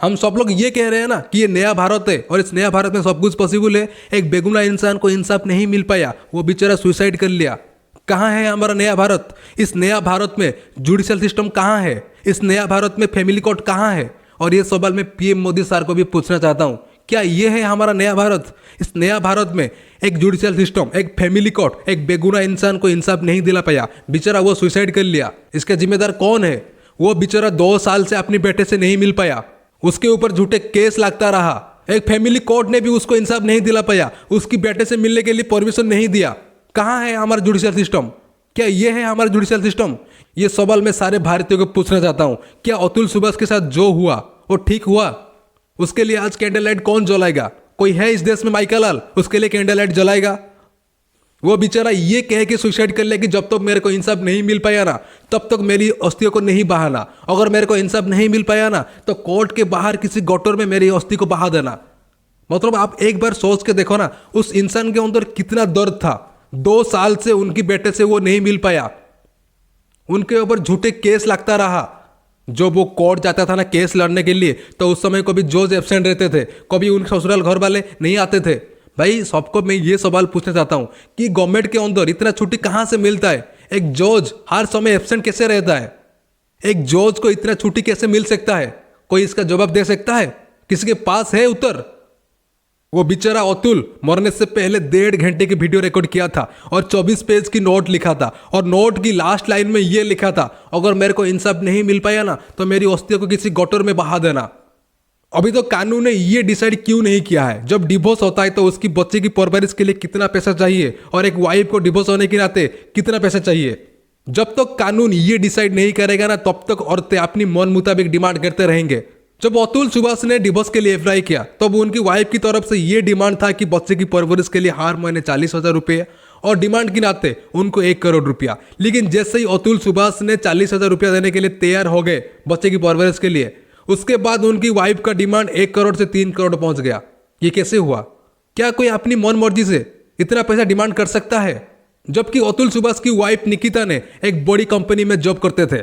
हम सब लोग ये कह रहे हैं ना कि ये नया भारत है और इस नया भारत में सब कुछ पॉसिबल है। एक बेगुनाह इंसान को इंसाफ नहीं मिल पाया, वो बेचारा सुसाइड कर लिया। कहाँ है हमारा नया भारत? इस नया भारत में जुडिशियल सिस्टम कहाँ है? इस नया भारत में फैमिली कोर्ट कहाँ है? और ये सवाल मैं पीएम मोदी सर को भी पूछना चाहता हूँ, क्या ये है हमारा नया भारत? इस नया भारत में एक जुडिशियल सिस्टम, एक फैमिली कोर्ट, एक बेगुनाह इंसान को इंसाफ नहीं दिला पाया, बेचारा वो सुसाइड कर लिया। इसका जिम्मेदार कौन है? वो बेचारा 2 साल से अपने बेटे से नहीं मिल पाया, उसके ऊपर झूठे केस लगता रहा। एक फैमिली कोर्ट ने भी उसको इंसाफ नहीं दिला पाया, उसकी बेटे से मिलने के लिए परमिशन नहीं दिया। कहाँ है हमारा जुडिशियल सिस्टम? क्या ये है हमारा जुडिशियल सिस्टम? ये सवाल मैं सारे भारतीयों को पूछना चाहता हूँ। क्या अतुल सुभाष के साथ जो हुआ वो ठीक हुआ? उसके लिए आज कैंडल लाइट कौन जलाएगा? कोई है इस देश में माइका लाल उसके लिए कैंडल लाइट जलाएगा? वो बेचारा ये कह के सुसाइड कर ले कि जब तक मेरे को इंसाफ नहीं मिल पाया ना तब तक मेरी अस्थियों को नहीं बहाना। अगर मेरे को इंसाफ नहीं मिल पाया ना तो कोर्ट के बाहर किसी गटर में मेरी अस्थि को बहा देना। मतलब आप एक बार सोच के देखो ना, उस इंसान के अंदर कितना दर्द था। 2 साल से उनकी बेटे से वो नहीं मिल पाया, उनके ऊपर झूठे केस लगता रहा। जब वो कोर्ट जाता था ना केस लड़ने के लिए, तो उस समय कभी जज एब्सेंट रहते थे, कभी उनके ससुराल घर वाले नहीं आते थे। भाई सबको मैं ये सवाल पूछना चाहता हूँ कि गवर्नमेंट के अंदर इतना छुट्टी कहाँ से मिलता है? एक जज हर समय एब्सेंट कैसे रहता है? एक जज को इतना छुट्टी कैसे मिल सकता है? कोई इसका जवाब दे सकता है? किसी के पास है उत्तर? वो बेचारा अतुल मरने से पहले 1.5 घंटे की वीडियो रिकॉर्ड किया था और 24 पेज की नोट लिखा था, और नोट की लास्ट लाइन में ये लिखा था, अगर मेरे को इंसाफ नहीं मिल पाया ना तो मेरी अस्थियों को किसी गटर में बहा देना। अभी तो कानून ने ये डिसाइड क्यों नहीं किया है जब डिवोर्स होता है तो उसकी बच्चे की परवरिश के लिए कितना पैसा चाहिए और एक वाइफ को डिवोर्स होने के नाते कितना पैसा चाहिए। जब तक कानून ये डिसाइड नहीं करेगा ना तब तक औरतें अपनी मन मुताबिक डिमांड करते रहेंगे। जब अतुल सुभाष ने डिवोर्स के लिए अप्लाई किया तब उनकी वाइफ की तरफ से ये डिमांड था कि बच्चे की परवरिश के लिए हर महीने 40,000 रुपये और डिमांड के नाते उनको 1 करोड़ रुपया। लेकिन जैसे ही अतुल सुभाष ने 40,000 रुपया देने के लिए तैयार हो गए बच्चे की परवरिश के लिए, उसके बाद उनकी वाइफ का डिमांड 1 करोड़ से 3 करोड़ पहुंच गया। ये कैसे हुआ? क्या कोई अपनी मन मर्जी से इतना पैसा डिमांड कर सकता है? जबकि अतुल सुभाष की वाइफ निकिता ने एक बड़ी कंपनी में जॉब करते थे।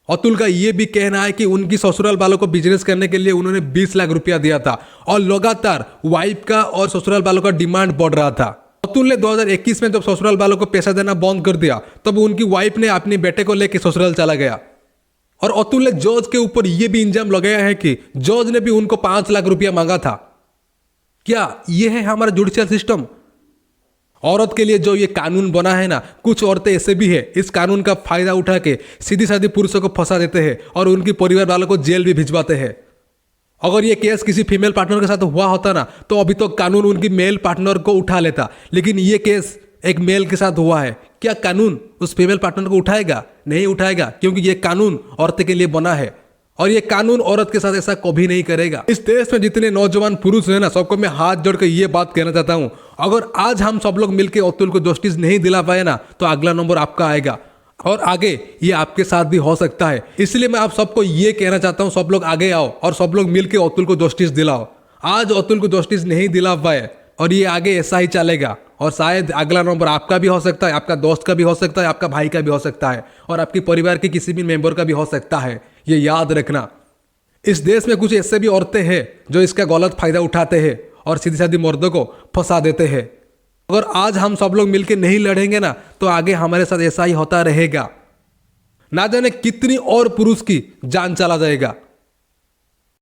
अतुल का यह भी कहना है कि उनकी ससुराल वालों को बिजनेस करने के लिए उन्होंने 20 लाख रुपया दिया था और लगातार वाइफ का और ससुराल वालों का डिमांड बढ़ रहा था। अतुल ने 2021 में जब ससुराल वालों को पैसा देना बंद कर दिया तब उनकी वाइफ ने अपने बेटे को लेकर ससुराल चला गया। और अतुल ने जज के ऊपर यह भी इल्जाम लगाया है कि जज ने भी उनको 5 लाख रुपया मांगा था। क्या यह है हमारा जुडिशियल सिस्टम? औरत के लिए जो ये कानून बना है ना, कुछ औरतें ऐसे भी है इस कानून का फायदा उठा के सीधी साधी पुरुषों को फंसा देते हैं और उनके परिवार वालों को जेल भी भिजवाते हैं। अगर ये केस किसी फीमेल पार्टनर के साथ हुआ होता ना तो अभी तो कानून उनकी मेल पार्टनर को उठा लेता, लेकिन ये केस एक मेल के साथ हुआ है। क्या कानून उस फीमेल पार्टनर को उठाएगा? नहीं उठाएगा, क्योंकि ये कानून औरतें के लिए बना है और ये कानून औरत के साथ ऐसा कभी नहीं करेगा। इस देश में जितने नौजवान पुरुष हैं ना, सबको मैं हाथ जोड़कर ये बात कहना चाहता हूँ, अगर आज हम सब लोग मिलकर अतुल को जस्टिस नहीं दिला पाए ना तो अगला नंबर आपका आएगा और आगे ये आपके साथ भी हो सकता है। इसलिए मैं आप सबको ये कहना चाहता हूँ, सब लोग आगे आओ और सब लोग मिलकर अतुल को जस्टिस दिलाओ। आज अतुल को जस्टिस नहीं दिला पाए और ये आगे ऐसा ही चलेगा और शायद अगला नंबर आपका भी हो सकता है, आपका दोस्त का भी हो सकता है, आपका भाई का भी हो सकता है और आपके परिवार के किसी भी मेंबर का भी हो सकता है। ये याद रखना। इस देश में कुछ ऐसे भी औरतें हैं जो इसका गलत फायदा उठाते हैं और सीधी साधी मर्दों को फंसा देते हैं। अगर आज हम सब लोग मिलकर नहीं लड़ेंगे ना तो आगे हमारे साथ ऐसा ही होता रहेगा। ना जाने कितनी और पुरुष की जान चला जाएगा।